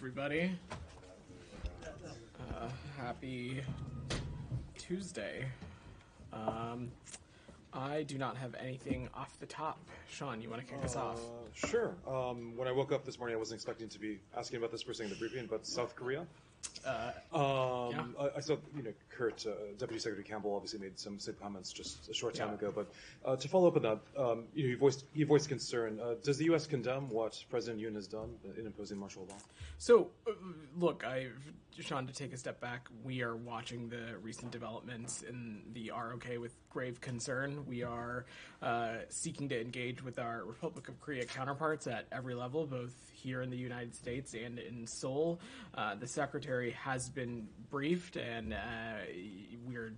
everybody. Happy Tuesday. I do not have anything off the top. Sean, you want to kick us off? Sure. When I woke up this morning, I wasn't expecting to be asking about this first thing in the briefing, but South Korea. Yeah. I saw, Kurt, Deputy Secretary Campbell, obviously made some comments just a short time ago. But to follow up on that, he voiced concern. Does the U.S. condemn what President Yoon has done in imposing martial law? So, look, Sean, to take a step back, we are watching the recent developments in the ROK with grave concern. We are seeking to engage with our Republic of Korea counterparts at every level, both here in the United States and in Seoul. The Secretary has been briefed, and we're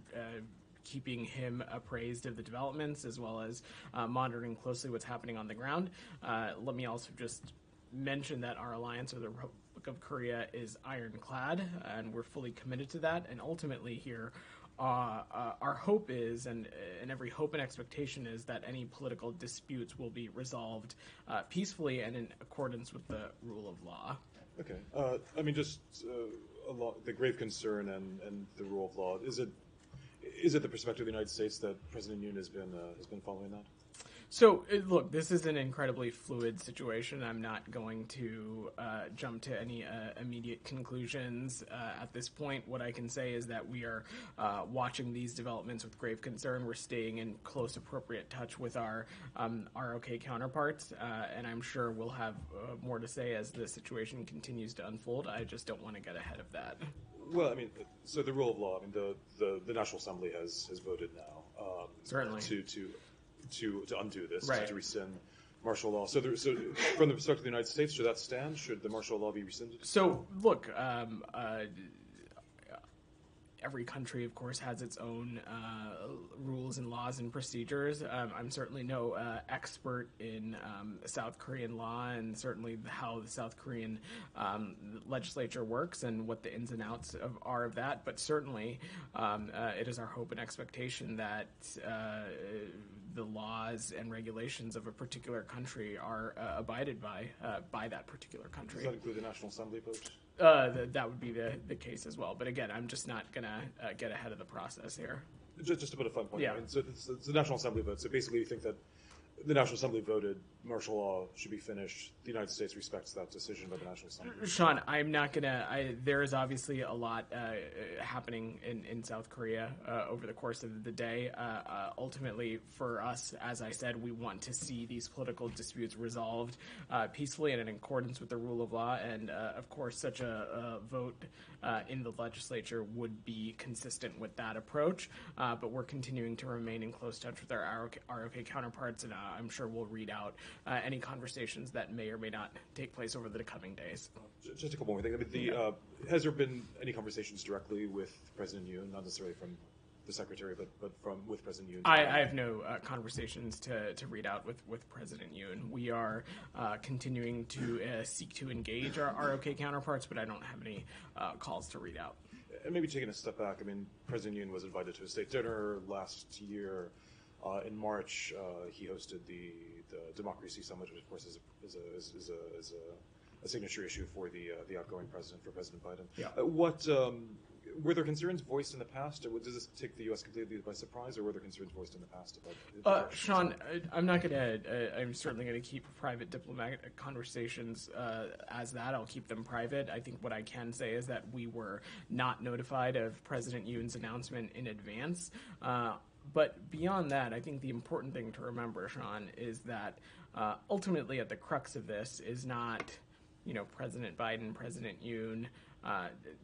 keeping him appraised of the developments as well as monitoring closely what's happening on the ground. Let me also just mention that our alliance with the Republic of Korea is ironclad, and we're fully committed to that. And ultimately here, our hope is, and every hope and expectation is, that any political disputes will be resolved peacefully and in accordance with the rule of law. Okay. The grave concern and the rule of law, is it the perspective of the United States that President Yoon has been following that? So, look, this is an incredibly fluid situation. I'm not going to jump to any immediate conclusions at this point. What I can say is that we are watching these developments with grave concern. We're staying in close, appropriate touch with our ROK counterparts, and I'm sure we'll have more to say as the situation continues to unfold. I just don't want to get ahead of that. Well, so the rule of law, the National Assembly has voted now. Certainly. To undo this, right, to rescind martial law. So from the perspective of the United States, should that stand? Should the martial law be rescinded? So, look, every country, of course, has its own rules and laws and procedures. I'm certainly no expert in South Korean law and certainly how the South Korean legislature works and what the ins and outs are of that. But certainly it is our hope and expectation that the laws and regulations of a particular country are abided by that particular country. Does that include the National Assembly vote? That would be the case as well. But again, I'm just not going to get ahead of the process here. Just to put a fun point. Yeah. So it's the National Assembly vote. So basically you think that the National Assembly voted martial law should be finished. The United States respects that decision by the National Assembly. Sean, I'm not going to... There is obviously a lot happening in South Korea over the course of the day. Ultimately, for us, as I said, we want to see these political disputes resolved peacefully and in accordance with the rule of law. And, of course, such a vote in the legislature would be consistent with that approach. But we're continuing to remain in close touch with our ROK counterparts, and I'm sure we'll read out any conversations that may or may not take place over the coming days. Just a couple more things. Has there been any conversations directly with President Yoon, not necessarily from the Secretary, but with President Yoon? I have no conversations to read out with President Yoon. We are continuing to seek to engage our ROK counterparts, but I don't have any calls to read out. And maybe taking a step back, President Yoon was invited to a state dinner last year. In March, he hosted the Democracy Summit, which of course is a signature issue for the outgoing president, for President Biden. Yeah. Were there concerns voiced in the past, or does this take the U.S. completely by surprise, or were there concerns voiced in the past about? Sean, I'm certainly going to keep private diplomatic conversations as that. I'll keep them private. I think what I can say is that we were not notified of President Yoon's announcement in advance. But beyond that, I think the important thing to remember, Sean, is that ultimately at the crux of this is not, President Biden, President Yoon,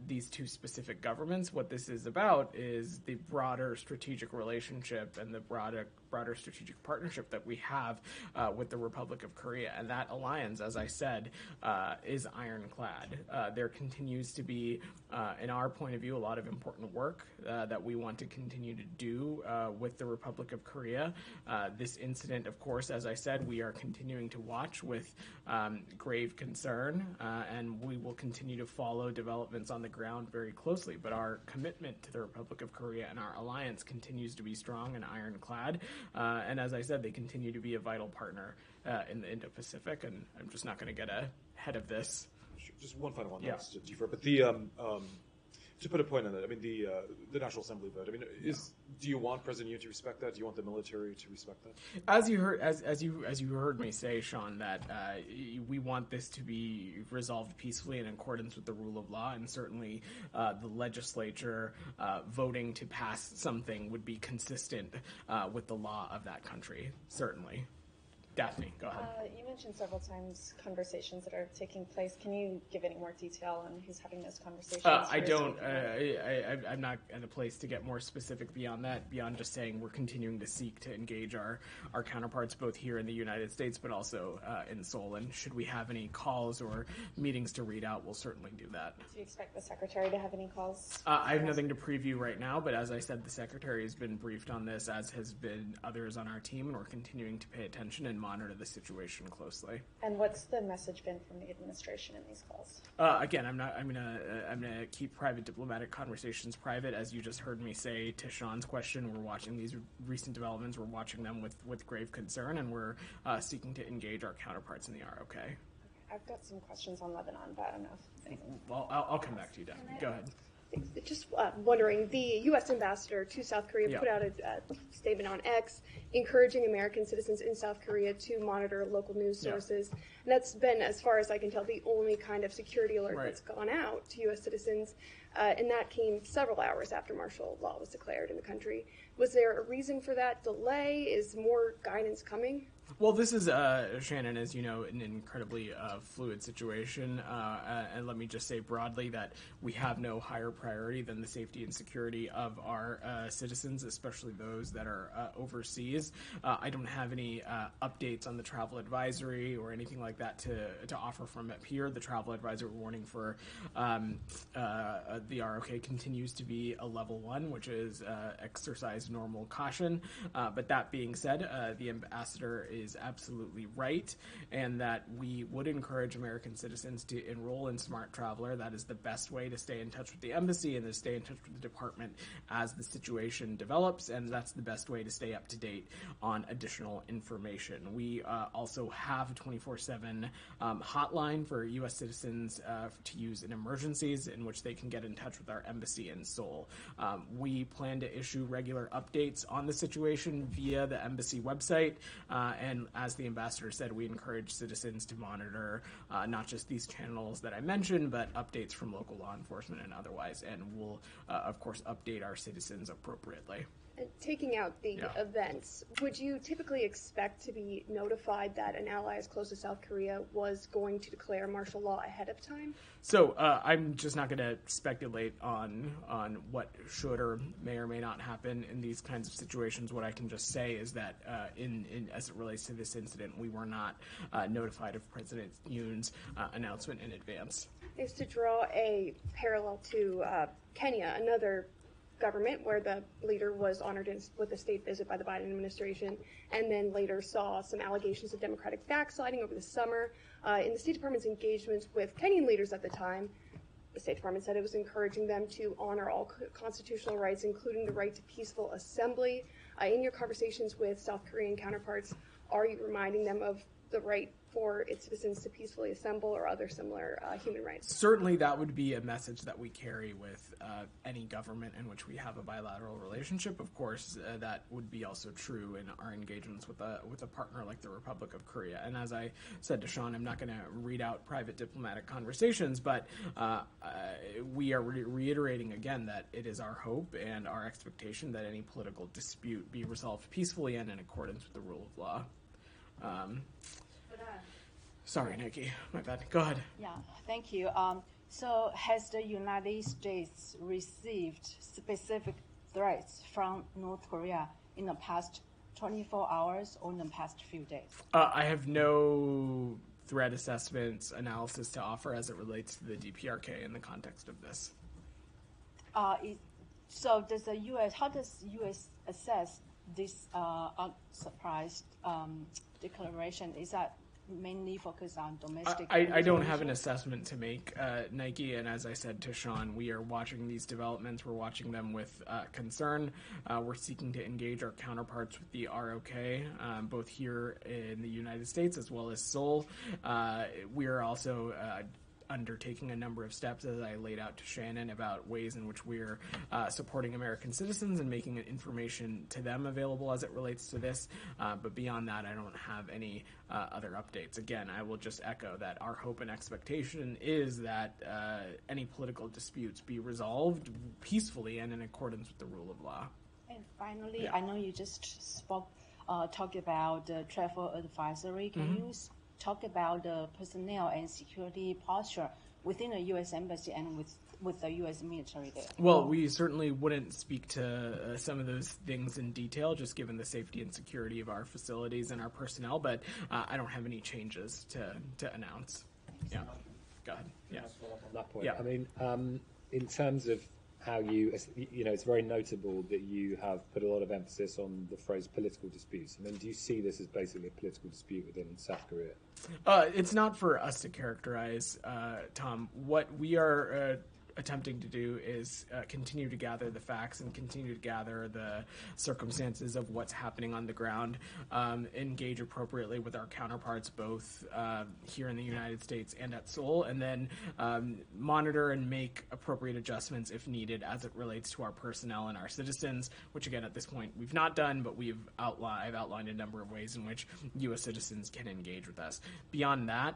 these two specific governments. What this is about is the broader strategic relationship and the broader strategic partnership that we have with the Republic of Korea. And that alliance, as I said, is ironclad. There continues to be, in our point of view, a lot of important work that we want to continue to do with the Republic of Korea. This incident, of course, as I said, we are continuing to watch with grave concern, and we will continue to follow developments on the ground very closely. But our commitment to the Republic of Korea and our alliance continues to be strong and ironclad. And as I said, they continue to be a vital partner in the Indo-Pacific, and I'm just not going to get ahead of this. Just one final one. Yeah. To defer, but to put a point on that, I mean the National Assembly vote. I mean, do you want President Yoon to respect that? Do you want the military to respect that? As you heard me say, Sean, that we want this to be resolved peacefully in accordance with the rule of law, and certainly the legislature voting to pass something would be consistent with the law of that country. Certainly. Daphne, go ahead. You mentioned several times conversations that are taking place. Can you give any more detail on who's having those conversations? I don't. I'm not in a place to get more specific beyond that, beyond just saying we're continuing to seek to engage our counterparts both here in the United States but also in Seoul. And should we have any calls or meetings to read out, we'll certainly do that. Do you expect the Secretary to have any calls? I have nothing to preview right now, but as I said, the Secretary has been briefed on this, as has been others on our team, and we're continuing to pay attention and monitor the situation closely. And what's the message been from the administration in these calls? Again, I'm gonna keep private diplomatic conversations private. As you just heard me say to Sean's question, we're watching these recent developments. We're watching them with grave concern, and we're seeking to engage our counterparts in the ROK. Okay. I've got some questions on Lebanon, but I don't know if anything. Well, I'll come back to you, Dan. Go ahead. Just wondering, the U.S. ambassador to South Korea put out a statement on X encouraging American citizens in South Korea to monitor local news sources. And that's been, as far as I can tell, the only kind of security alert that's gone out to U.S. citizens. And that came several hours after martial law was declared in the country. Was there a reason for that delay? Is more guidance coming? Well, this is, Shannon, as you know, an incredibly fluid situation. And let me just say broadly that we have no higher priority than the safety and security of our citizens, especially those that are overseas. I don't have any updates on the travel advisory or anything like that to offer from up here. The travel advisory warning for the ROK continues to be a level 1, which is exercise normal caution. But that being said, the ambassador is absolutely right, and that we would encourage American citizens to enroll in Smart Traveler. That is the best way to stay in touch with the embassy and to stay in touch with the department as the situation develops, and that's the best way to stay up to date on additional information. We also have a 24/7 hotline for U.S. citizens to use in emergencies, in which they can get in touch with our embassy in Seoul. We plan to issue regular updates on the situation via the embassy website, and as the ambassador said, we encourage citizens to monitor not just these channels that I mentioned, but updates from local law enforcement and otherwise, and we'll, of course, update our citizens appropriately. And taking out the events, would you typically expect to be notified that an ally as close to South Korea was going to declare martial law ahead of time? So I'm just not going to speculate on what should or may not happen in these kinds of situations. What I can just say is that in as it relates to this incident, we were not notified of President Yoon's announcement in advance. Is to draw a parallel to Kenya, another government where the leader was honored with a state visit by the Biden administration, and then later saw some allegations of Democratic backsliding over the summer. In the State Department's engagements with Kenyan leaders at the time, the State Department said it was encouraging them to honor all constitutional rights, including the right to peaceful assembly. In your conversations with South Korean counterparts, are you reminding them of the right for its citizens to peacefully assemble or other similar human rights? Certainly that would be a message that we carry with any government in which we have a bilateral relationship. Of course, that would be also true in our engagements with a partner like the Republic of Korea. And as I said to Sean, I'm not going to read out private diplomatic conversations, but we are reiterating again that it is our hope and our expectation that any political dispute be resolved peacefully and in accordance with the rule of law. Sorry, Nikki. My bad. Go ahead. Yeah, thank you. So has the United States received specific threats from North Korea in the past 24 hours or in the past few days? I have no threat assessments analysis to offer as it relates to the DPRK in the context of this. So does the U.S., how does the U.S. assess this unsurprised declaration? Is that mainly focused on domestic? I don't have an assessment to make, Nike, and as I said to Sean, we are watching these developments. We're watching them with concern. We're seeking to engage our counterparts with the ROK, both here in the United States as well as Seoul. We are also undertaking a number of steps, as I laid out to Shannon, about ways in which we're supporting American citizens and making information to them available as it relates to this. But beyond that, I don't have any other updates. Again, I will just echo that our hope and expectation is that any political disputes be resolved peacefully and in accordance with the rule of law. And finally, I know you just talk about the travel advisory. Can you talk about the personnel and security posture within the U.S. Embassy and with the U.S. military there? Well, we certainly wouldn't speak to some of those things in detail, just given the safety and security of our facilities and our personnel, but I don't have any changes to announce. Yeah. Go ahead. Yeah. On that point. Yeah. I mean, in terms of how it's very notable that you have put a lot of emphasis on the phrase political disputes. I mean, do you see this as basically a political dispute within South Korea? It's not for us to characterize, Tom. What we are attempting to do is continue to gather the facts and continue to gather the circumstances of what's happening on the ground, engage appropriately with our counterparts both here in the United States and at Seoul, and then monitor and make appropriate adjustments if needed as it relates to our personnel and our citizens, which again at this point we've not done, but I've outlined a number of ways in which U.S. citizens can engage with us. Beyond that,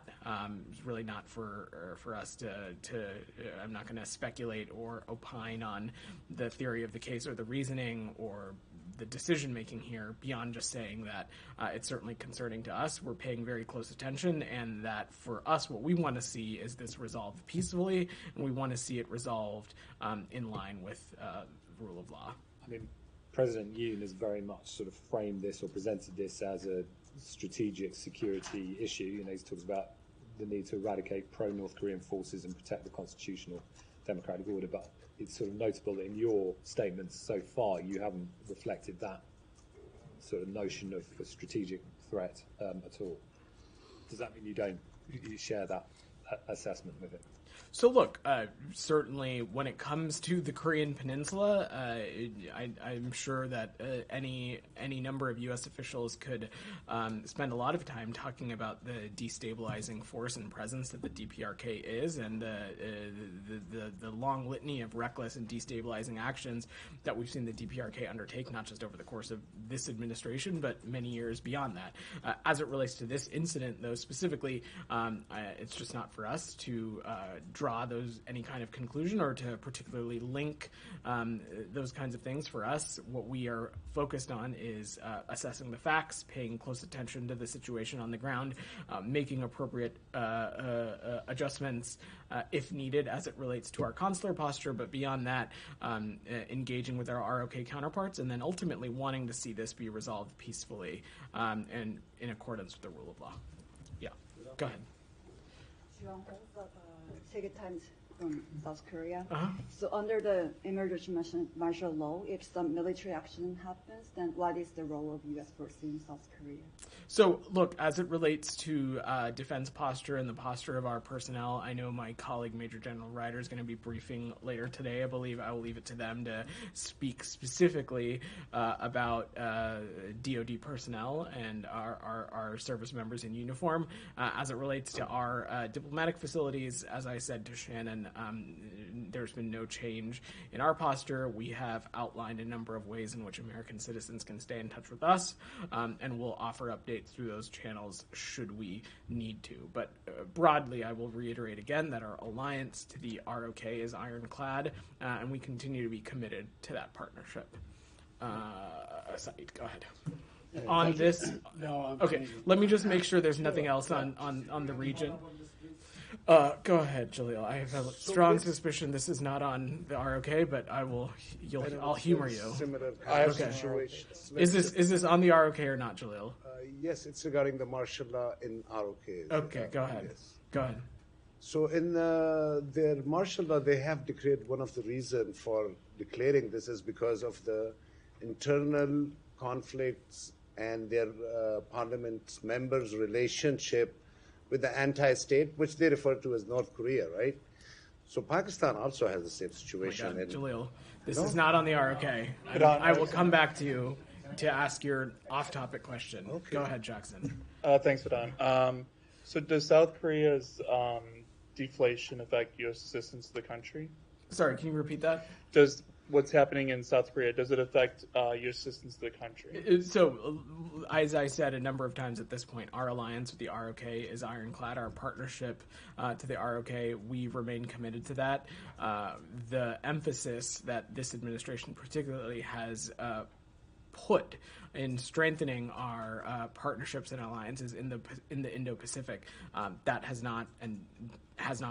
it's really not for us to I'm not going to speculate or opine on the theory of the case or the reasoning or the decision-making here beyond just saying that it's certainly concerning to us. We're paying very close attention, and that for us what we want to see is this resolved peacefully, and we want to see it resolved in line with rule of law. I mean, President Yoon has very much sort of framed this or presented this as a strategic security issue. You know, he talks about the need to eradicate pro-North Korean forces and protect the constitutional democratic order, but it's sort of notable that in your statements so far you haven't reflected that sort of notion of a strategic threat at all. Does that mean you share that assessment with him? So look, certainly when it comes to the Korean Peninsula, I'm sure that any number of U.S. officials could spend a lot of time talking about the destabilizing force and presence that the DPRK is, and the long litany of reckless and destabilizing actions that we've seen the DPRK undertake, not just over the course of this administration, but many years beyond that. As it relates to this incident, though, specifically, it's just not for us to draw any kind of conclusion or to particularly link those kinds of things. For us, what we are focused on is assessing the facts, paying close attention to the situation on the ground, making appropriate adjustments if needed as it relates to our consular posture, but beyond that, engaging with our ROK counterparts, and then ultimately wanting to see this be resolved peacefully and in accordance with the rule of law. Yeah, go ahead. Second Times from South Korea. So under the emergency martial law, if some military action happens, then what is the role of U.S. forces in South Korea? So, look, as it relates to defense posture and the posture of our personnel, I know my colleague Major General Ryder is going to be briefing later today. I believe I will leave it to them to speak specifically about DoD personnel and our service members in uniform. As it relates to our diplomatic facilities, as I said to Shannon, there's been no change in our posture. We have outlined a number of ways in which American citizens can stay in touch with us, and we'll offer updates through those channels should we need to. But broadly, I will reiterate again that our alliance to the ROK is ironclad, and we continue to be committed to that partnership. Saeed, go ahead. On this, okay, let me just make sure there's nothing else on the region. Go ahead, Jalil. I have a strong suspicion this is not on the ROK, but I'll humor you. Okay. Is this on the ROK or not, Jalil? Yes, it's regarding the martial law in ROK. Okay, go ahead. Yes. Go ahead. So in their martial law, they have declared one of the reasons for declaring this is because of the internal conflicts and their parliament members' relationship with the anti-state, which they refer to as North Korea, right? So Pakistan also has the same situation. Oh my God, Jalil, this is not on the ROK. I will come back to you to ask your off-topic question. Okay. Go ahead, Jackson. Thanks, Vedant. So does South Korea's deflation affect U.S. assistance to the country? Sorry, can you repeat that? Does what's happening in South Korea, does it affect U.S. assistance to the country? So, as I said a number of times at this point, our alliance with the ROK is ironclad. Our partnership to the ROK, we remain committed to that. The emphasis that this administration particularly has put in strengthening our partnerships and alliances in the Indo-Pacific, that has not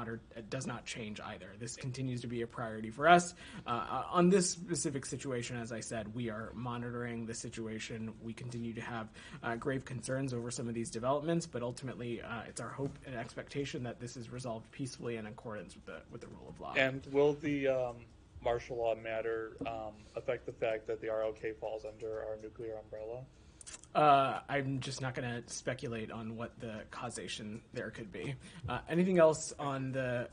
or does not change either. This continues to be a priority for us. On this specific situation, as I said, we are monitoring the situation. We continue to have grave concerns over some of these developments, but ultimately it's our hope and expectation that this is resolved peacefully in accordance with the rule of law. And will the martial law matter affect the fact that the ROK falls under our nuclear umbrella? I'm just not going to speculate on what the causation there could be. Anything else on the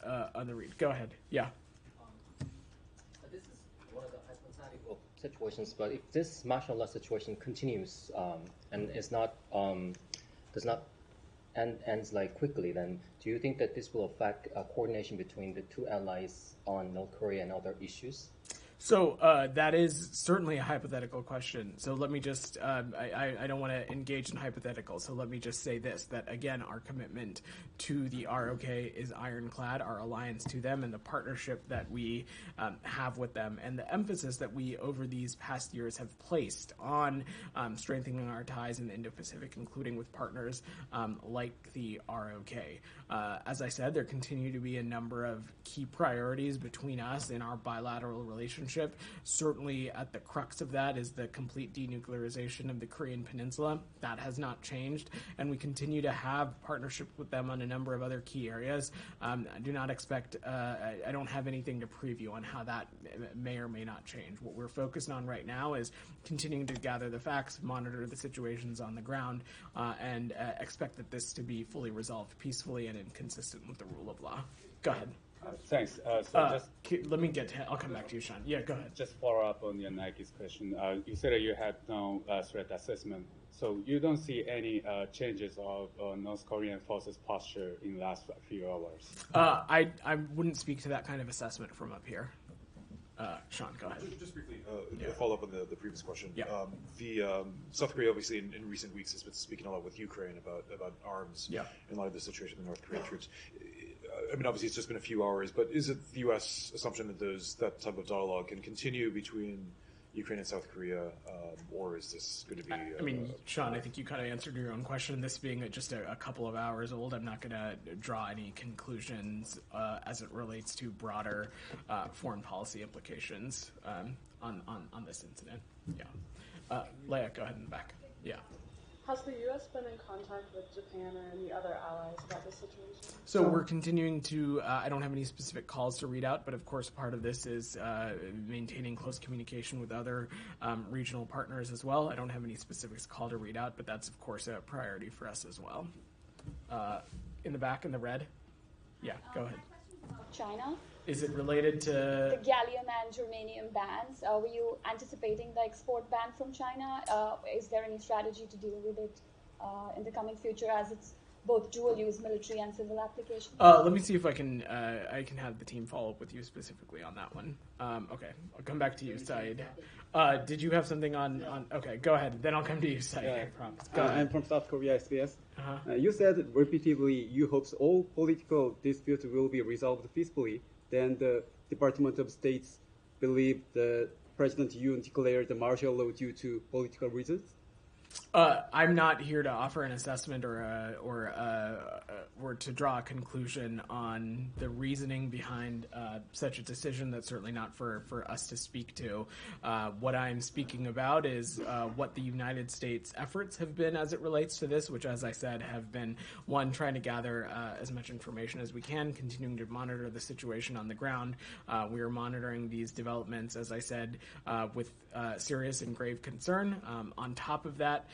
read? Go ahead. Yeah. This is one of the hypothetical situations, but if this martial law situation continues and is not does not ends like quickly, then do you think that this will affect coordination between the two allies on North Korea and other issues? So that is certainly a hypothetical question. So let me just, I don't want to engage in hypotheticals. So let me just say this, that again, our commitment to the ROK is ironclad, our alliance to them and the partnership that we have with them and the emphasis that we over these past years have placed on strengthening our ties in the Indo-Pacific, including with partners like the ROK. As I said, there continue to be a number of key priorities between us in our bilateral relationship. Certainly at the crux of that is the complete denuclearization of the Korean Peninsula. That has not changed, and we continue to have partnership with them on a number of other key areas. I do not expect, I don't have anything to preview on how that may or may not change. What we're focused on right now is continuing to gather the facts, monitor the situations on the ground, and expect that this to be fully resolved peacefully and consistent with the rule of law. Go ahead. Thanks. Let me get to, I'll come back to you, Sean. Yeah, go ahead. Just follow up on your Nike's question. You said that you had no threat assessment. So you don't see any changes of North Korean forces' posture in the last few hours? I wouldn't speak to that kind of assessment from up here. Sean, go ahead. Just briefly, follow up on the previous question. Yeah. South Korea, obviously, in recent weeks, has been speaking a lot with Ukraine about arms in light of the situation with the North Korean troops. I mean, obviously, it's just been a few hours, but is it the U.S. assumption that that type of dialogue can continue between Ukraine and South Korea, or is this going to be... I mean, Sean, I think you kind of answered your own question. This being just a couple of hours old, I'm not going to draw any conclusions as it relates to broader foreign policy implications on this incident. Yeah. Leah, go ahead in the back. Yeah. Has the U.S. been in contact with Japan or any other allies about this situation? So we're continuing to, I don't have any specific calls to read out, but of course part of this is maintaining close communication with other regional partners as well. I don't have any specifics call to read out, but that's of course a priority for us as well. In the back, in the red. Yeah, go ahead. China. Is it related to... The gallium and germanium bans. Were you anticipating the export ban from China? Is there any strategy to deal with it in the coming future as it's both dual-use military and civil application? Let me see if I can have the team follow up with you specifically on that one. Okay, I'll come back to you, Saeed. Did you have something on... Okay, go ahead. Then I'll come to you, Saeed. I promise. Go ahead. I'm from South Korea, SBS. You said repeatedly you hope all political disputes will be resolved peacefully. Then the Department of State believe that President Yoon declared the martial law due to political reasons? I'm not here to offer an assessment or to draw a conclusion on the reasoning behind such a decision. That's certainly not for us to speak to. What I'm speaking about is what the United States efforts have been as it relates to this, which, as I said, have been, one, trying to gather as much information as we can, continuing to monitor the situation on the ground. We are monitoring these developments, as I said, with serious and grave concern. On top of that,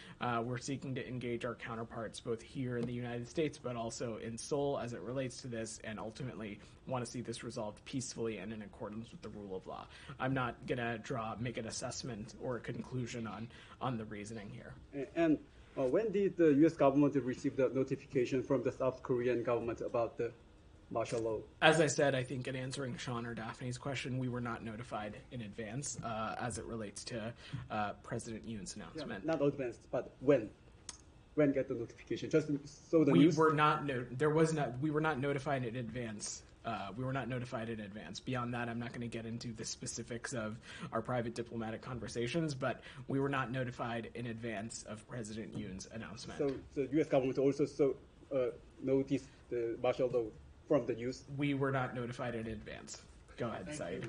we're seeking to engage our counterparts both here in the United States but also in Seoul as it relates to this, and ultimately want to see this resolved peacefully and in accordance with the rule of law. I'm not going to make an assessment or a conclusion on the reasoning here. And when did the U.S. government receive the notification from the South Korean government about the martial law? As I said, I think in answering Sean or Daphne's question, we were not notified in advance as it relates to President Yoon's announcement. Yeah, not advanced, but when? When get the notification? Just so the We news. were not. We were not notified in advance. We were not notified in advance. Beyond that, I'm not going to get into the specifics of our private diplomatic conversations, but we were not notified in advance of President Yoon's announcement. So the U.S. government also noticed the martial law from the news? We were not notified in advance. Go ahead, Said.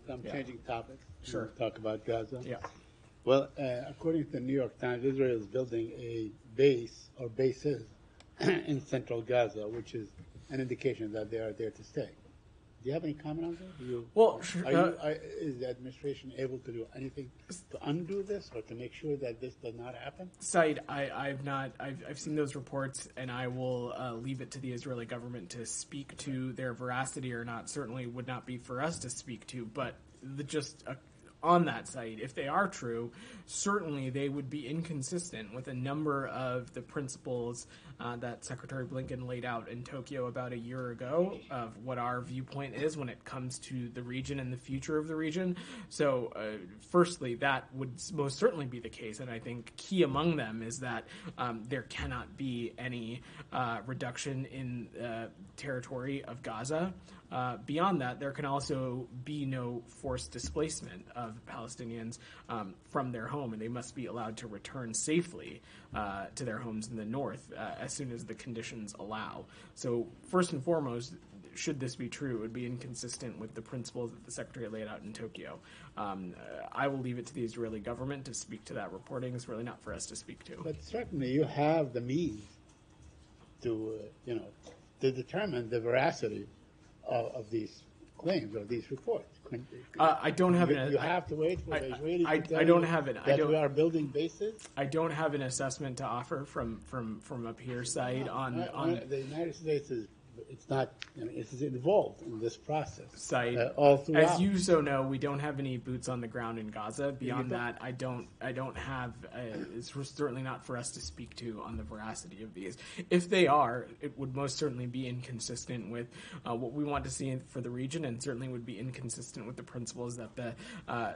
I'm changing topics. Sure. We'll talk about Gaza. Yeah. Well, according to the New York Times, Israel is building a base or bases in central Gaza, which is an indication that they are there to stay. Do you have any comment on that? Is the administration able to do anything to undo this or to make sure that this does not happen? Said, I've seen those reports, and I will leave it to the Israeli government to speak to their veracity or not. Certainly would not be for us to speak to, but on that site, if they are true, certainly they would be inconsistent with a number of the principles that Secretary Blinken laid out in Tokyo about a year ago of what our viewpoint is when it comes to the region and the future of the region. So, firstly, that would most certainly be the case, and I think key among them is that there cannot be any reduction in territory of Gaza. Beyond that, there can also be no forced displacement of Palestinians from their home, and they must be allowed to return safely to their homes in the north as soon as the conditions allow. So first and foremost, should this be true, it would be inconsistent with the principles that the Secretary laid out in Tokyo. I will leave it to the Israeli government to speak to that reporting. It's really not for us to speak to. But certainly you have the means to, to determine the veracity of these claims or these reports. I don't have an. You have to wait for the Israelis I to tell don't you have it. that we are building bases. I don't have an assessment to offer from a peer side on the United States is. It's not. It's involved in this process. Side all throughout. As you so know, we don't have any boots on the ground in Gaza. Beyond that, I don't have. It's certainly not for us to speak to on the veracity of these. If they are, it would most certainly be inconsistent with what we want to see for the region, and certainly would be inconsistent with the principles that the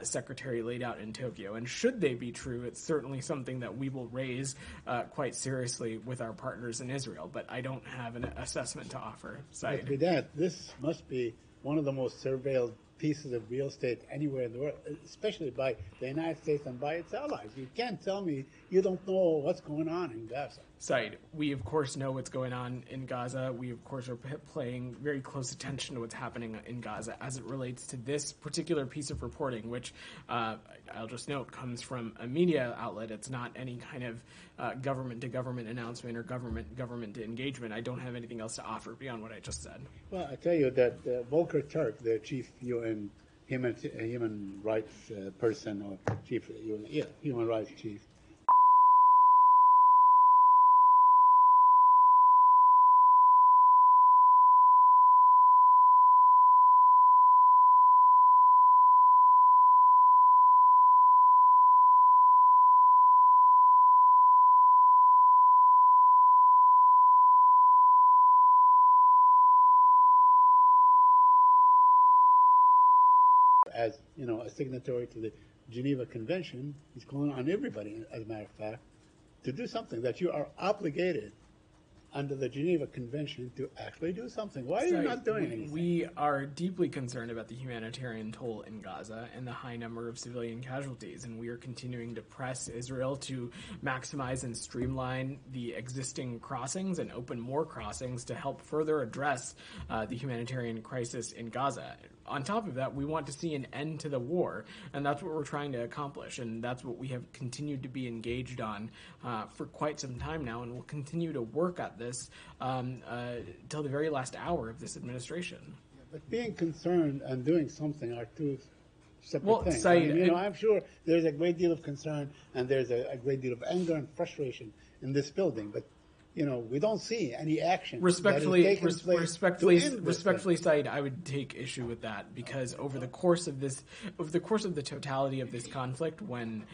Secretary laid out in Tokyo. And should they be true, it's certainly something that we will raise quite seriously with our partners in Israel. But I don't have an assessment to offer. But Vedant, this must be one of the most surveilled pieces of real estate anywhere in the world, especially by the United States and by its allies. You can't tell me you don't know what's going on in Gaza. Said, we of course know what's going on in Gaza. We of course are paying very close attention to what's happening in Gaza as it relates to this particular piece of reporting, which I'll just note comes from a media outlet. It's not any kind of government-to-government announcement or government-to engagement. I don't have anything else to offer beyond what I just said. Well, I tell you that Volker Turk, the chief UN human rights person or chief human rights chief, as a signatory to the Geneva Convention, he's calling on everybody, as a matter of fact, to do something that you are obligated under the Geneva Convention to actually do something. Why are you not doing anything? We are deeply concerned about the humanitarian toll in Gaza and the high number of civilian casualties, and we are continuing to press Israel to maximize and streamline the existing crossings and open more crossings to help further address the humanitarian crisis in Gaza. On top of that, we want to see an end to the war, and that's what we're trying to accomplish, and that's what we have continued to be engaged on for quite some time now, and we'll continue to work at this till the very last hour of this administration. But being concerned and doing something are two separate things. Said, I'm sure there's a great deal of concern and there's a great deal of anger and frustration in this building, but we don't see any action. Respectfully, Said, I would take issue with that because over the course of the totality of this conflict, when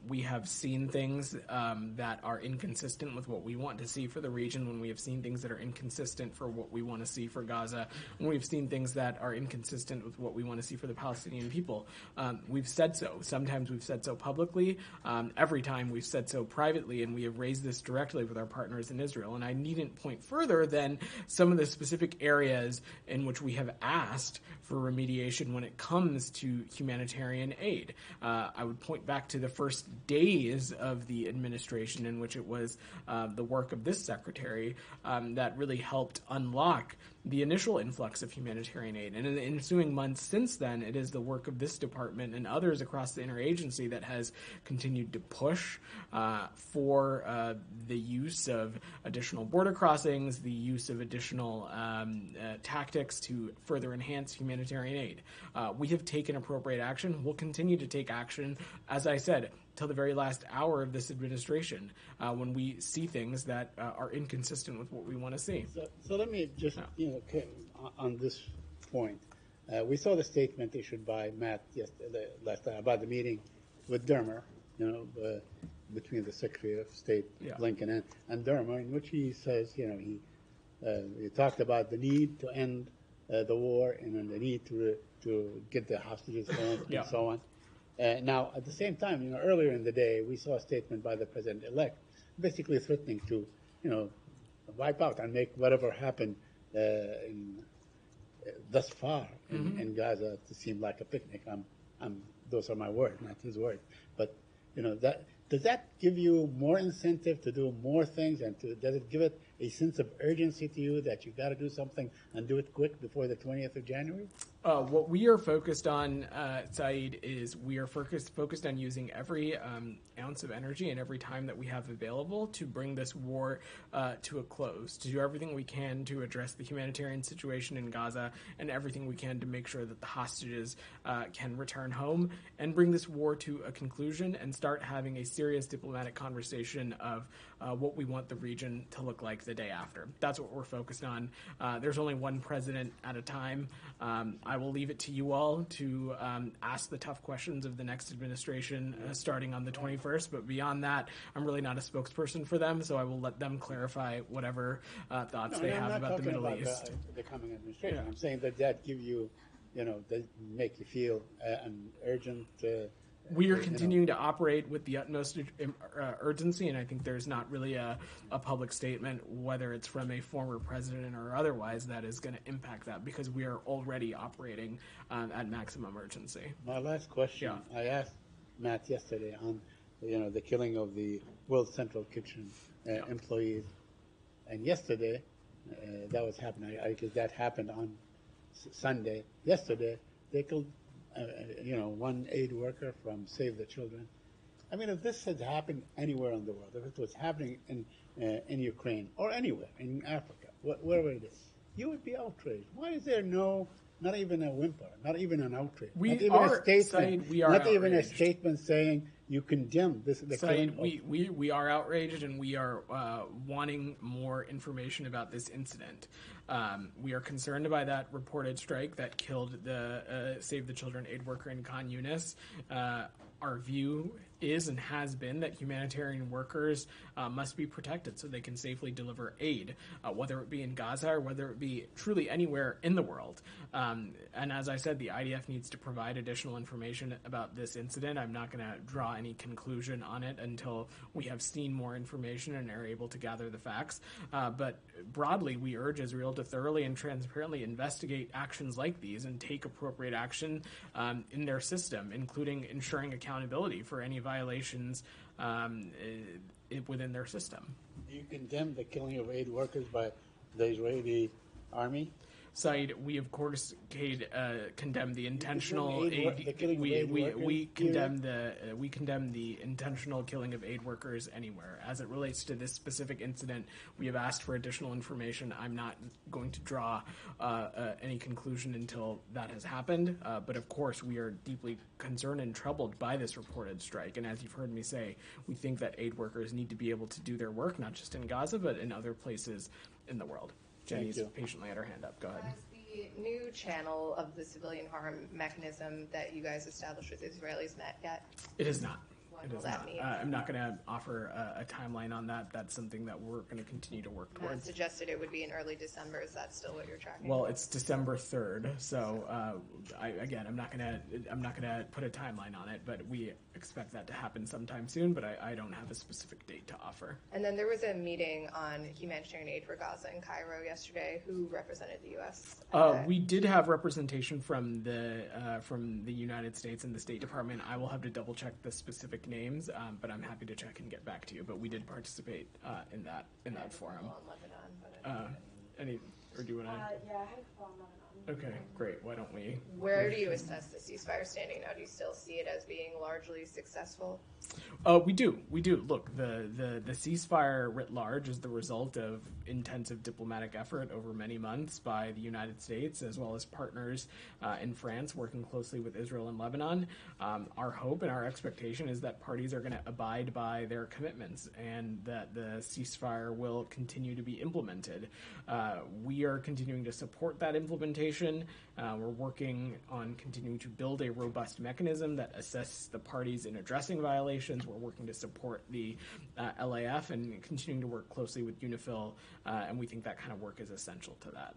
we have seen things that are inconsistent with what we want to see for the region, when we have seen things that are inconsistent for what we want to see for Gaza, when we've seen things that are inconsistent with what we want to see for the Palestinian people, we've said so. Sometimes we've said so publicly. Every time we've said so privately, and we have raised this directly with our partners in Israel. And I needn't point further than some of the specific areas in which we have asked for remediation when it comes to humanitarian aid. I would point back to the first days of the administration in which it was the work of this secretary that really helped unlock the initial influx of humanitarian aid. And in the ensuing months since then, it is the work of this department and others across the interagency that has continued to push for the use of additional border crossings, the use of additional tactics to further enhance humanitarian aid. We have taken appropriate action. We'll continue to take action, as I said, till the very last hour of this administration when we see things that are inconsistent with what we want to see. So let me just, on this point, we saw the statement issued by Matt last time about the meeting with Dermer, between the Secretary of State Blinken and Dermer, in which he says, he talked about the need to end the war and then the need to get the hostages home and so on. Now, at the same time, earlier in the day, we saw a statement by the president-elect basically threatening to, wipe out and make whatever happened thus far in Gaza to seem like a picnic. Those are my words, not his words. But, does that give you more incentive to do more things, and does it give it a sense of urgency to you that you got to do something and do it quick before the 20th of January? What we are focused on, Saeed, is we are focused on using every ounce of energy and every time that we have available to bring this war to a close, to do everything we can to address the humanitarian situation in Gaza and everything we can to make sure that the hostages can return home and bring this war to a conclusion and start having a serious diplomatic conversation of what we want the region to look like the day after. That's what we're focused on. There's only one president at a time. I will leave it to you all to ask the tough questions of the next administration starting on the 21st. But beyond that, I'm really not a spokesperson for them, so I will let them clarify whatever thoughts they have about the Middle East. The coming administration. I'm saying that give you, that make you feel an urgent. We are continuing to operate with the utmost urgency, and I think there's not really a public statement, whether it's from a former president or otherwise, that is going to impact that because we are already operating at maximum urgency. My last question, I asked Matt yesterday on the killing of the World Central Kitchen employees, and yesterday that was happening. I guess that happened on Sunday. Yesterday they killed one aid worker from Save the Children. I mean, if this had happened anywhere in the world, if it was happening in Ukraine or anywhere in Africa, wherever it is, you would be outraged. Why is there not even a whimper, not even an outrage, not even a statement saying you condemn this? We are outraged, and we are wanting more information about this incident. We are concerned by that reported strike that killed the Save the Children aid worker in Khan Yunis. Our view is and has been that humanitarian workers must be protected so they can safely deliver aid, whether it be in Gaza or whether it be truly anywhere in the world. And as I said, the IDF needs to provide additional information about this incident. I'm not going to draw any conclusion on it until we have seen more information and are able to gather the facts. But broadly, we urge Israel to thoroughly and transparently investigate actions like these and take appropriate action in their system, including ensuring accountability for any violations within their system. Do you condemn the killing of aid workers by the Israeli army? side, we of course condemn the intentional we condemn the intentional killing of aid workers anywhere. As it relates to this specific incident, we have asked for additional information. I'm not going to draw any conclusion until that has happened, but of course we are deeply concerned and troubled by this reported strike. And as you've heard me say, we think that aid workers need to be able to do their work, not just in Gaza, but in other places in the world. Jenny's patiently had her hand up. Go ahead. Has the new channel of the civilian harm mechanism that you guys established with Israelis met yet? It is not. What will that mean? I'm not going to offer a timeline on that. That's something that we're going to continue to work towards. Suggested it would be in early December. Is that still what you're tracking? Well, it's December 3rd, so I'm not going to put a timeline on it, but we expect that to happen sometime soon. But I don't have a specific date to offer. And then there was a meeting on humanitarian aid for Gaza in Cairo yesterday. Who represented the U.S.? We did have representation from the United States and the State Department. I will have to double check the specific names, but I'm happy to check and get back to you. But we did participate in that forum. Or do you want to? Yeah, I had a call on Lebanon. Okay, great. Why don't we? Where do you assess the ceasefire standing now? Do you still see it as being largely successful? We do. Look, the ceasefire writ large is the result of intensive diplomatic effort over many months by the United States as well as partners in France working closely with Israel and Lebanon. Our hope and our expectation is that parties are going to abide by their commitments and that the ceasefire will continue to be implemented. We are continuing to support that implementation. We're working on continuing to build a robust mechanism that assists the parties in addressing violations. We're working to support the LAF and continuing to work closely with UNIFIL, and we think that kind of work is essential to that.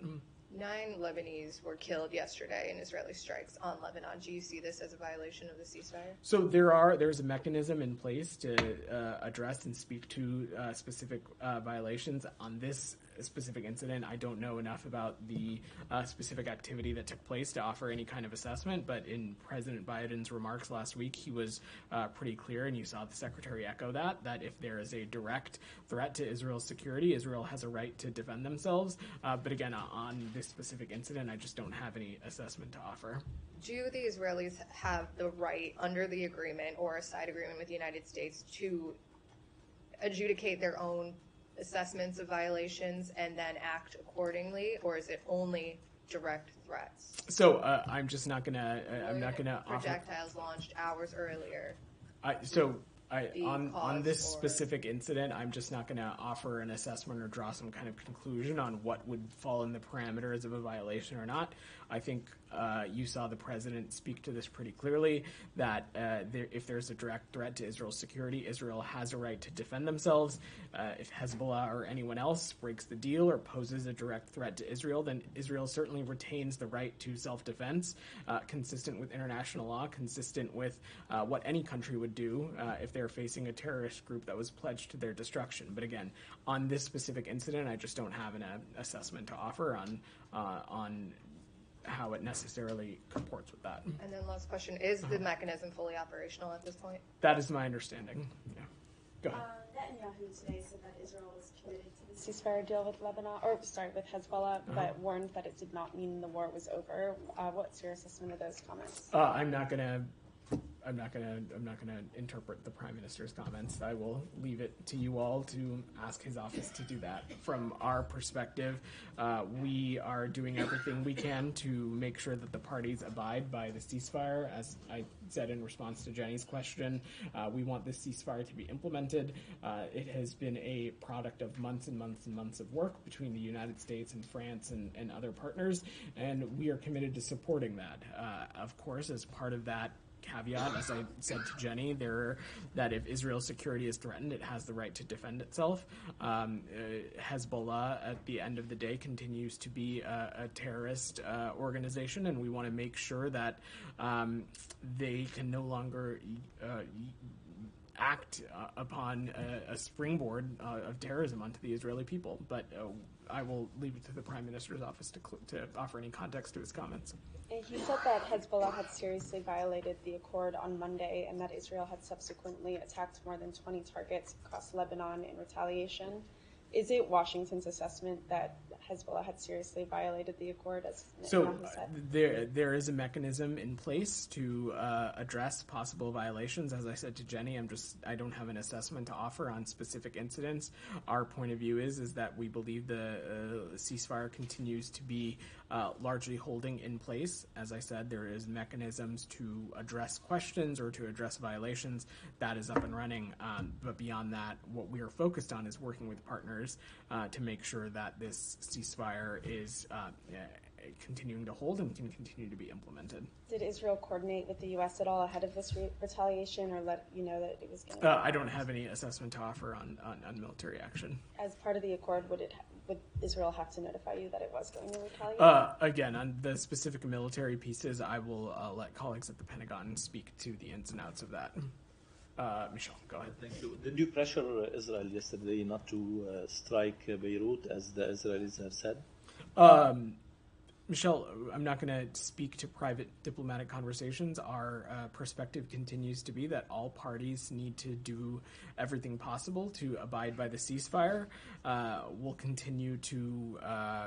9 Lebanese were killed yesterday in Israeli strikes on Lebanon. Do you see this as a violation of the ceasefire? So there's a mechanism in place to address and speak to specific violations. On this specific incident, I don't know enough about the specific activity that took place to offer any kind of assessment, but in President Biden's remarks last week, he was pretty clear, and you saw the Secretary echo that if there is a direct threat to Israel's security, Israel has a right to defend themselves. But again, on this specific incident, I just don't have any assessment to offer. Do the Israelis have the right, under the agreement or a side agreement with the United States, to adjudicate their own assessments of violations and then act accordingly, or is it only direct threats? So I'm just not gonna. I'm not gonna offer projectiles launched hours earlier. On this specific incident, I'm just not going to offer an assessment or draw some kind of conclusion on what would fall in the parameters of a violation or not. I think you saw the president speak to this pretty clearly, that if there's a direct threat to Israel's security, Israel has a right to defend themselves. If Hezbollah or anyone else breaks the deal or poses a direct threat to Israel, then Israel certainly retains the right to self-defense, consistent with international law, consistent with what any country would do if they're facing a terrorist group that was pledged to their destruction. But again, on this specific incident, I just don't have an assessment to offer on how it necessarily comports with that. And then last question, is the mechanism fully operational at this point? That is my understanding. Yeah. Go ahead. Netanyahu today said that Israel was committed to the ceasefire deal with with Hezbollah, but warned that it did not mean the war was over. What's your assessment of those comments? I'm not gonna interpret the Prime Minister's comments. I will leave it to you all to ask his office to do that. From our perspective, we are doing everything we can to make sure that the parties abide by the ceasefire. As I said in response to Jenny's question, we want this ceasefire to be implemented. It has been a product of months and months and months of work between the United States and France and other partners, and we are committed to supporting that. Of course, as part of that caveat, as I said to Jenny, that if Israel's security is threatened, it has the right to defend itself. Hezbollah, at the end of the day, continues to be a terrorist organization, and we want to make sure that they can no longer act upon a springboard of terrorism onto the Israeli people. But I will leave it to the Prime Minister's office to offer any context to his comments. He said that Hezbollah had seriously violated the accord on Monday and that Israel had subsequently attacked more than 20 targets across Lebanon in retaliation. Is it Washington's assessment that Hezbollah had seriously violated the accord, as So Iran has said? there is a mechanism in place to address possible violations. As I said to Jenny, I don't have an assessment to offer on specific incidents. Our point of view is that we believe the ceasefire continues to be largely holding in place. As I said, there is mechanisms to address questions or to address violations. That is up and running. But beyond that, what we are focused on is working with partners to make sure that this ceasefire is continuing to hold and can continue to be implemented. Did Israel coordinate with the U.S. at all ahead of this retaliation, or let you know that it was going to? I don't have any assessment to offer on military action. As part of the accord, would Israel have to notify you that it was going to retaliate? Again, on the specific military pieces, I will let colleagues at the Pentagon speak to the ins and outs of that. Michel, go ahead. Thank you. Did you pressure Israel yesterday not to strike Beirut, as the Israelis have said? Michelle, I'm not going to speak to private diplomatic conversations. Our perspective continues to be that all parties need to do everything possible to abide by the ceasefire. We'll continue to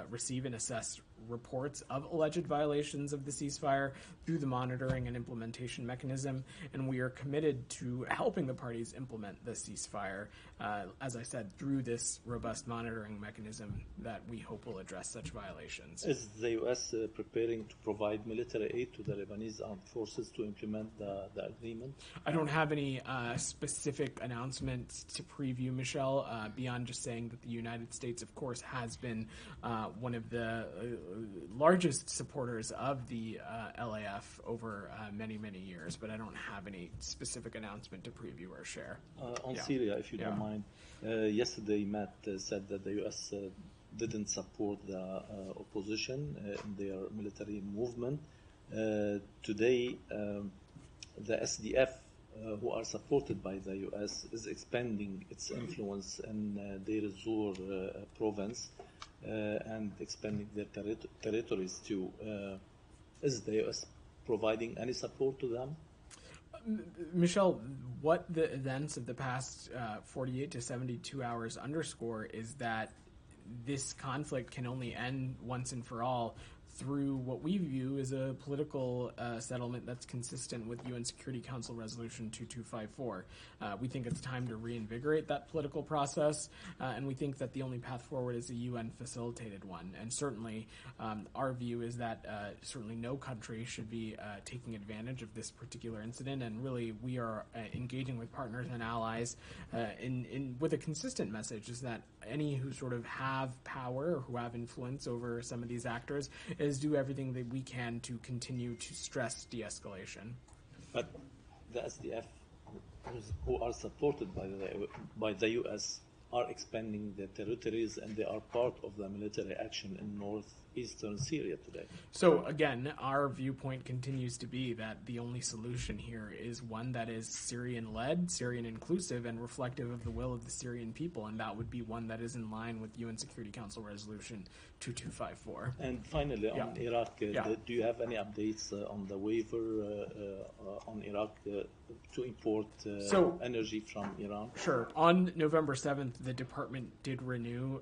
receive and assess reports of alleged violations of the ceasefire through the monitoring and implementation mechanism, and we are committed to helping the parties implement the ceasefire, as I said, through this robust monitoring mechanism that we hope will address such violations. Is the U.S. Preparing to provide military aid to the Lebanese armed forces to implement the agreement? I don't have any specific announcements to preview, Michelle, beyond just saying that the United States, of course, has been one of the largest supporters of the LAF over many, many years, but I don't have any specific announcement to preview or share. On Syria, if you don't mind, yesterday Matt said that the U.S. Didn't support the opposition in their military movement. Today, the SDF, who are supported by the U.S., is expanding its influence in Deir ez-Zor province and expanding their territories too. Is the U.S. providing any support to them? Michelle, what the events of the past 48 to 72 hours underscore is that this conflict can only end once and for all through what we view as a political settlement that's consistent with UN Security Council Resolution 2254. We think it's time to reinvigorate that political process, and we think that the only path forward is a UN-facilitated one. And certainly, our view is that certainly no country should be taking advantage of this particular incident, and really we are engaging with partners and allies with a consistent message, is that any who sort of have power or who have influence over some of these actors is do everything that we can to continue to stress de-escalation. But the SDF, who are supported by the U.S., are expanding their territories, and they are part of the military action in northeastern Syria today. So again, our viewpoint continues to be that the only solution here is one that is Syrian-led, Syrian-inclusive, and reflective of the will of the Syrian people, and that would be one that is in line with UN Security Council Resolution 2254. And finally, on Iraq, do you have any updates on the waiver on Iraq to import energy from Iran? Sure. On November 7th, the department did renew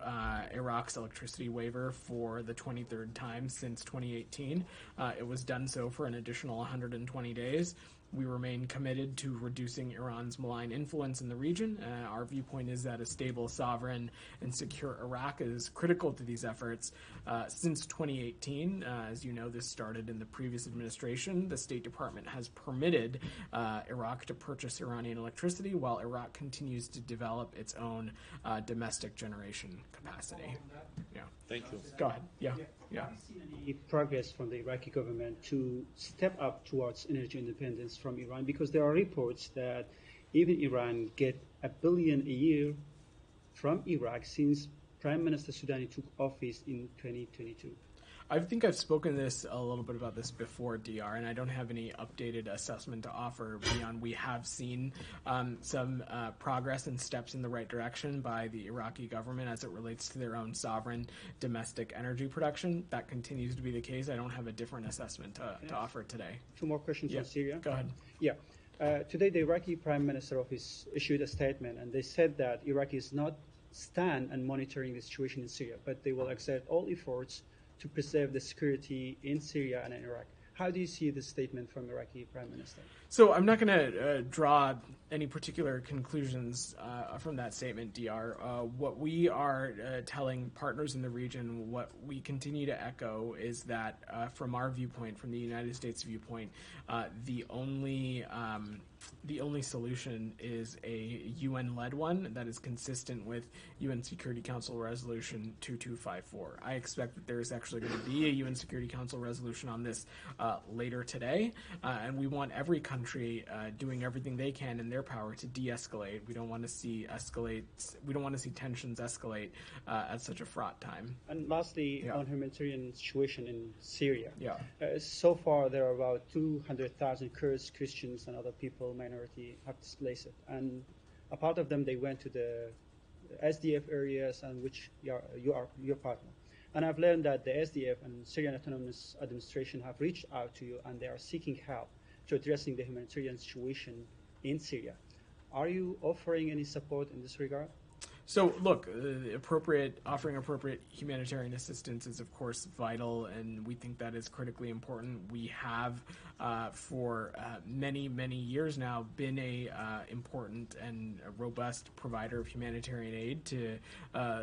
Iraq's electricity waiver for the 23rd time since 2018. It was done so for an additional 120 days. We remain committed to reducing Iran's malign influence in the region. Our viewpoint is that a stable, sovereign, and secure Iraq is critical to these efforts. Since 2018, as you know, this started in the previous administration, the State Department has permitted Iraq to purchase Iranian electricity while Iraq continues to develop its own domestic generation capacity. Yeah. Thank you. Go ahead. Yeah. Have you seen any progress from the Iraqi government to step up towards energy independence from Iran? Because there are reports that even Iran get $1 billion a year from Iraq since Prime Minister Soudani took office in 2022. I think I've spoken a little bit about this before, DR, and I don't have any updated assessment to offer beyond we have seen some progress and steps in the right direction by the Iraqi government as it relates to their own sovereign domestic energy production. That continues to be the case. I don't have a different assessment to offer today. Two more questions on Syria. Go ahead. Yeah. Today, the Iraqi Prime Minister Office issued a statement, and they said that Iraq is not stand and monitoring the situation in Syria, but they will exert all efforts to preserve the security in Syria and in Iraq. How do you see this statement from Iraqi Prime Minister? So I'm not going to draw any particular conclusions from that statement, DR. What we are telling partners in the region, what we continue to echo is that from our viewpoint, from the United States viewpoint, the only solution is a UN-led one that is consistent with UN Security Council Resolution 2254. I expect that there is actually going to be a UN Security Council resolution on this later today, and we want every country doing everything they can in their power to de-escalate. We don't want to see tensions escalate at such a fraught time. And lastly, on humanitarian situation in Syria. Yeah. So far, there are about 200,000 Kurds, Christians, and other people, minority, have displaced. And a part of them, they went to the SDF areas, and which you are your partner. And I've learned that the SDF and Syrian Autonomous Administration have reached out to you, and they are seeking help to addressing the humanitarian situation in Syria. Are you offering any support in this regard? So, look, offering appropriate humanitarian assistance is, of course, vital, and we think that is critically important. We have, for many, many years now, been a important and a robust provider of humanitarian aid to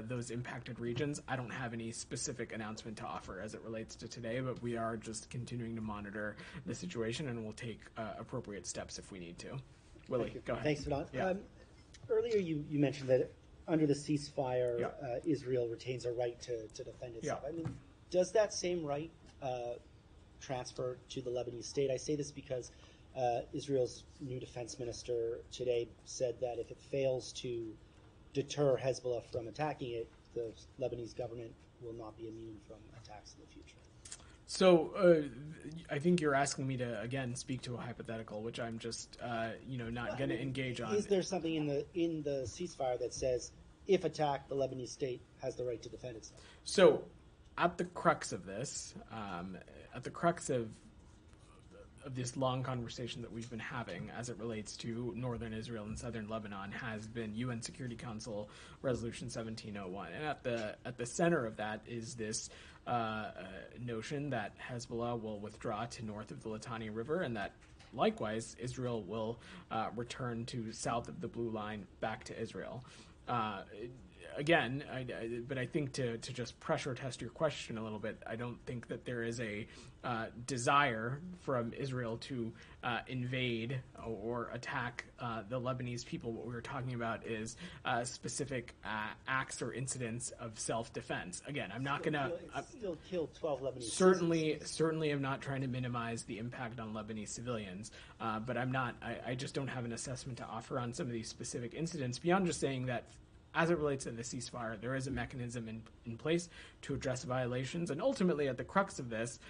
those impacted regions. I don't have any specific announcement to offer as it relates to today, but we are just continuing to monitor the situation, and we'll take appropriate steps if we need to. Willie, go ahead. Thanks, Vedant. Yeah. Earlier, you mentioned that under the ceasefire, Israel retains a right to defend itself. I mean, does that same right transfer to the Lebanese state? I say this because Israel's new defense minister today said that if it fails to deter Hezbollah from attacking it, the Lebanese government will not be immune from attacks in the future. So I think you're asking me to, again, speak to a hypothetical, which I'm just, not going to engage on. Is there something in the ceasefire that says, if attacked, the Lebanese state has the right to defend itself? So at the crux of this, of this long conversation that we've been having as it relates to northern Israel and southern Lebanon has been UN Security Council Resolution 1701. And at the center of that is this notion that Hezbollah will withdraw to north of the Litani River, and that likewise Israel will return to south of the Blue Line back to Israel. Again, but I think to just pressure test your question a little bit, I don't think that there is a desire from Israel to invade or attack the Lebanese people. What we were talking about is specific acts or incidents of self-defense. Again, I'm not going to still kill 12 Lebanese. Certainly, I'm not trying to minimize the impact on Lebanese civilians, but I'm not. I just don't have an assessment to offer on some of these specific incidents beyond just saying that, as it relates to the ceasefire, there is a mechanism in place to address violations, and ultimately, at the crux of this,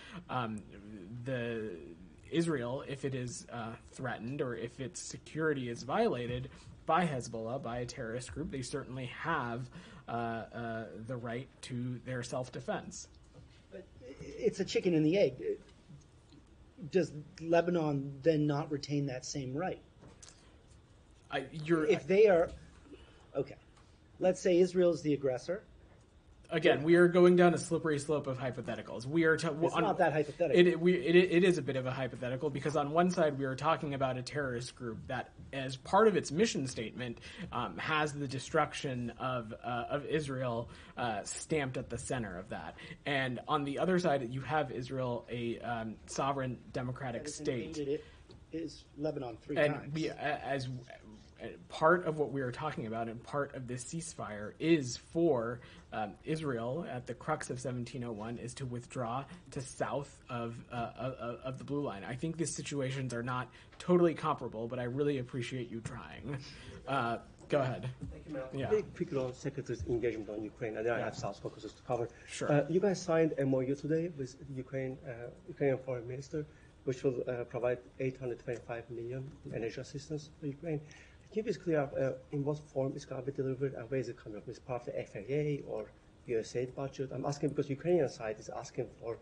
Israel, if it is threatened or if its security is violated by Hezbollah, by a terrorist group, they certainly have the right to their self-defense. But it's a chicken and the egg. Does Lebanon then not retain that same right? If they are... Okay. Let's say Israel is the aggressor. Again, we are going down a slippery slope of hypotheticals. It's not that hypothetical. It is a bit of a hypothetical because on one side we are talking about a terrorist group that, as part of its mission statement, has the destruction of Israel stamped at the center of that. And on the other side, you have Israel, a sovereign democratic state. It is Lebanon three times. Part of what we are talking about and part of this ceasefire is for Israel, at the crux of 1701, is to withdraw to south of the Blue Line. I think these situations are not totally comparable, but I really appreciate you trying. Go ahead. Thank you, Mel. Yeah. Very quickly on Secretary's engagement on Ukraine, and then I have South Caucasus to cover. Sure. You guys signed a MOU today with Ukrainian Foreign Minister, which will provide 825 million energy assistance for Ukraine. Can you please clear up in what form it's going to be delivered and where is it coming from? Is it part of the FAA or USAID budget? I'm asking because Ukrainian side is asking for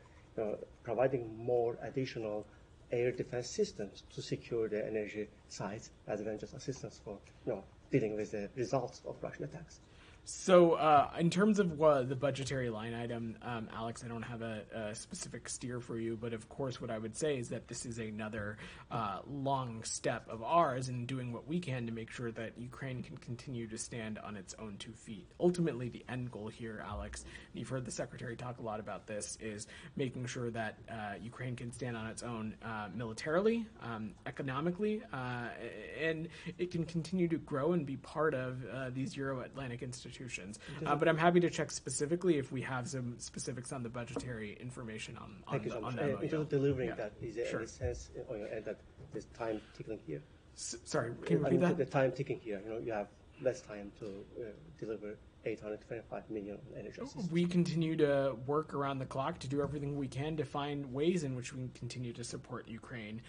providing more additional air defense systems to secure the energy sites rather than just assistance for dealing with the results of Russian attacks. So in terms of the budgetary line item, Alex, I don't have a specific steer for you, but of course what I would say is that this is another long step of ours in doing what we can to make sure that Ukraine can continue to stand on its own 2 feet. Ultimately, the end goal here, Alex, and you've heard the Secretary talk a lot about this, is making sure that Ukraine can stand on its own militarily, economically, and it can continue to grow and be part of these Euro-Atlantic institutions. But I'm happy to check specifically if we have some specifics on the budgetary information on Thank you so much. that. In terms of delivering Yeah. that, is there Sure. any sense on your end that there's time ticking here? Sorry, can you repeat that? The time ticking here. You have less time to deliver 825 million energy assistance. We continue to work around the clock to do everything we can to find ways in which we can continue to support Ukraine.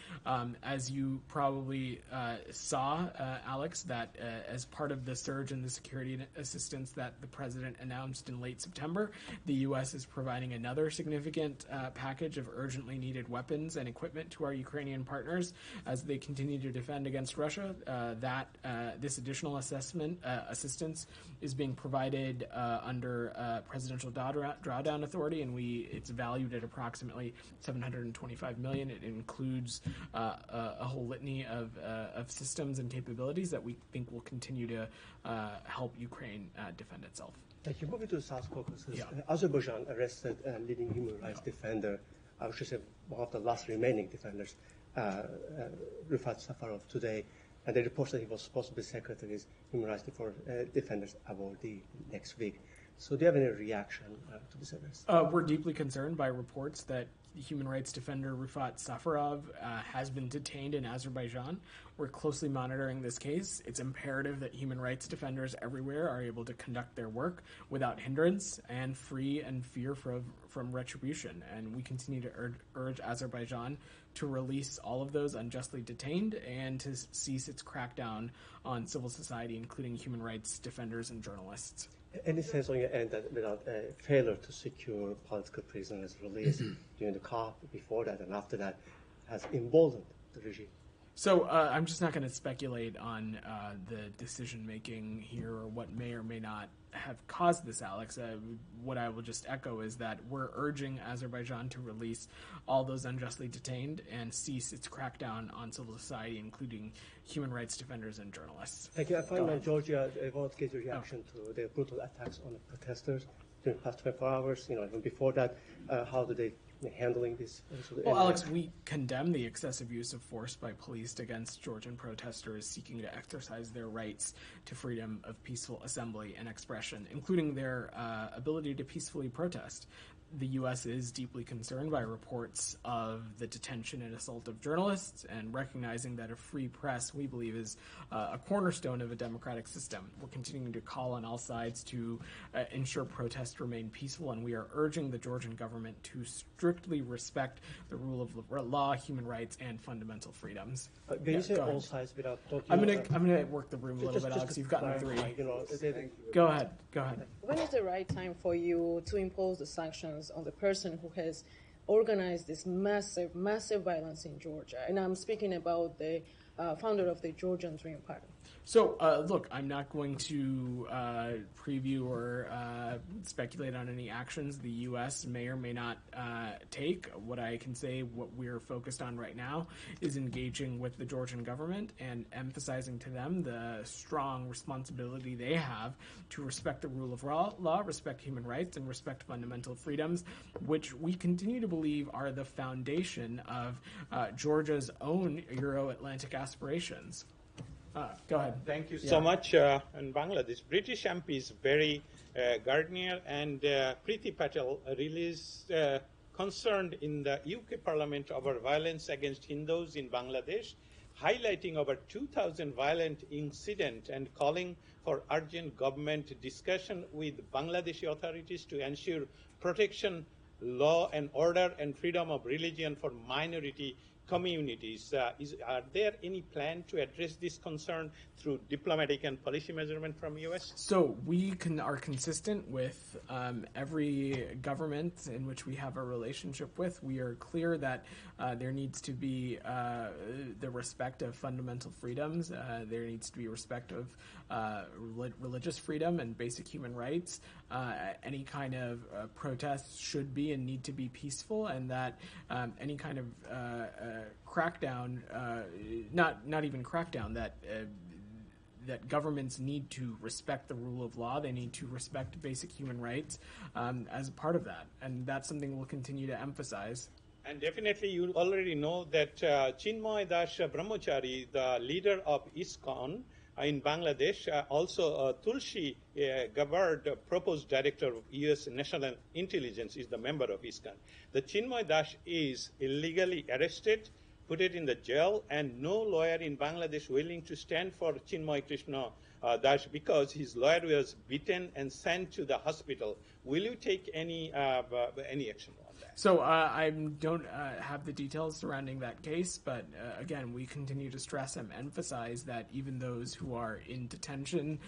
As you probably saw, Alex, that as part of the surge in the security assistance that the president announced in late September, the U.S. is providing another significant package of urgently needed weapons and equipment to our Ukrainian partners as they continue to defend against Russia. This additional assistance is being provided under Presidential Drawdown Authority, and it's valued at approximately $725 million. It includes a whole litany of systems and capabilities that we think will continue to help Ukraine defend itself. Thank you. Moving to the South Caucasus, Yeah. Azerbaijan arrested a leading human rights defender, I should say one of the last remaining defenders, Rifat Safarov, today. And they report that he was supposed to be Secretary's Human Rights Defenders awardee next week. So do you have any reaction to this arrest? We're deeply concerned by reports that human rights defender Rifat Safarov has been detained in Azerbaijan. We're closely monitoring this case. It's imperative that human rights defenders everywhere are able to conduct their work without hindrance and free and fear from retribution. And we continue to urge Azerbaijan to release all of those unjustly detained and to cease its crackdown on civil society, including human rights defenders and journalists. Any sense on your end that without a failure to secure political prisoners released during the COP, before that and after that, has emboldened the regime? So I'm just not going to speculate on the decision-making here or what may or may not have caused this, Alex. What I will just echo is that we're urging Azerbaijan to release all those unjustly detained and cease its crackdown on civil society, including human rights defenders and journalists. Thank you. I find on Georgia, I want to get your reaction to the brutal attacks on the protesters during the past 24 hours. Even before that, how do they handling this? Well, Alex, we condemn the excessive use of force by police against Georgian protesters seeking to exercise their rights to freedom of peaceful assembly and expression, including their ability to peacefully protest. The U.S. is deeply concerned by reports of the detention and assault of journalists, and recognizing that a free press, we believe, is a cornerstone of a democratic system. We're continuing to call on all sides to ensure protests remain peaceful, and we are urging the Georgian government to strictly respect the rule of law, human rights, and fundamental freedoms. When you say all sides without talking, I'm gonna work the room a little bit, Alex. You've gotten three. Go ahead. When is the right time for you to impose the sanctions on the person who has organized this massive violence in Georgia? And I'm speaking about the founder of the Georgian Dream Party. So, look, I'm not going to preview or speculate on any actions the U.S. may or may not take. What I can say, what we're focused on right now, is engaging with the Georgian government and emphasizing to them the strong responsibility they have to respect the rule of law, respect human rights, and respect fundamental freedoms, which we continue to believe are the foundation of Georgia's own Euro-Atlantic aspirations. Go ahead. Thank you so much. In Bangladesh, British MPs Barry Gardner and Priti Patel released concerned in the UK Parliament over violence against Hindus in Bangladesh, highlighting over 2,000 violent incidents and calling for urgent government discussion with Bangladeshi authorities to ensure protection, law and order, and freedom of religion for minority communities. Are there any plan to address this concern through diplomatic and policy measurement from U.S.? So we are consistent with every government in which we have a relationship with. We are clear that there needs to be the respect of fundamental freedoms. There needs to be respect of religious freedom and basic human rights. Any kind of protests should be and need to be peaceful, and that any kind of crackdown, not even crackdown, that governments need to respect the rule of law. They need to respect basic human rights as a part of that, and that's something we'll continue to emphasize. And definitely, you already know that Chinmoy Das Brahmachari, the leader of ISKCON in Bangladesh, also Tulsi Gabbard, proposed director of U.S. National Intelligence, is the member of ISKCON. The Chinmoy Das is illegally arrested, put it in the jail, and no lawyer in Bangladesh willing to stand for Chinmoy Krishna Das because his lawyer was beaten and sent to the hospital. Will you take any action on that? So I don't have the details surrounding that case, but again, we continue to stress and emphasize that even those who are in detention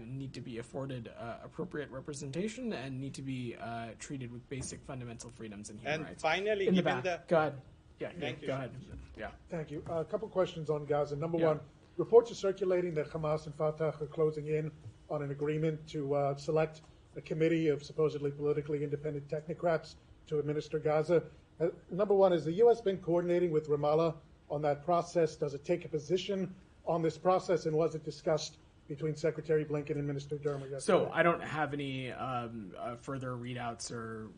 need to be afforded appropriate representation and need to be treated with basic fundamental freedoms and human rights. And finally, given go ahead. Yeah, Thank you. Go ahead. Yeah. Thank you. A couple questions on Gaza. Number one, reports are circulating that Hamas and Fatah are closing in on an agreement to select a committee of supposedly politically independent technocrats to administer Gaza. Number one, has the U.S. been coordinating with Ramallah on that process? Does it take a position on this process, and was it discussed between Secretary Blinken and Minister Dermer yesterday? So I don't have any further readouts or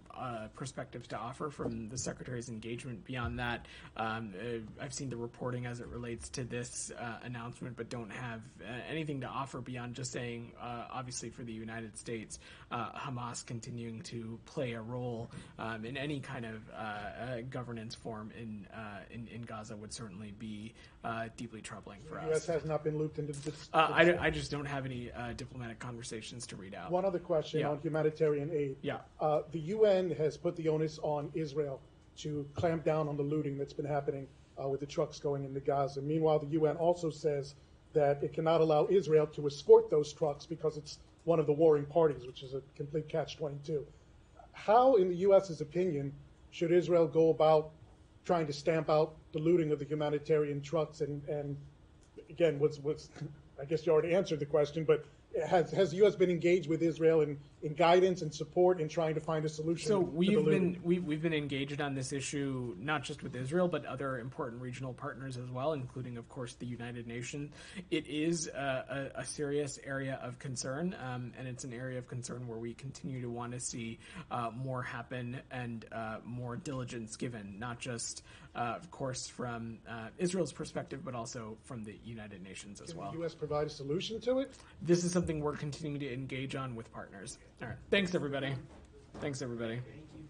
perspectives to offer from the Secretary's engagement beyond that. I've seen the reporting as it relates to this announcement, but don't have anything to offer beyond just saying, obviously for the United States, Hamas continuing to play a role in any kind of governance form in Gaza would certainly be deeply troubling for us. The U.S. has not been looped into this. I just don't have any diplomatic conversations to read out. One other question on humanitarian aid. Yeah. The UN has put the onus on Israel to clamp down on the looting that's been happening with the trucks going into Gaza. Meanwhile, the UN also says that it cannot allow Israel to escort those trucks because it's one of the warring parties, which is a complete catch-22. How, in the U.S.'s opinion, should Israel go about trying to stamp out the looting of the humanitarian trucks? And again, I guess you already answered the question, but has the U.S. been engaged with Israel in guidance and support in trying to find a solution? So we've been engaged on this issue not just with Israel, but other important regional partners as well, including, of course, the United Nations. It is a serious area of concern, and it's an area of concern where we continue to want to see more happen and more diligence given, not just, of course, from Israel's perspective, but also from the United Nations as well. Can the U.S. provide a solution to it? This is something we're continuing to engage on with partners. All right. Thanks, everybody. Thanks, everybody. Thank you.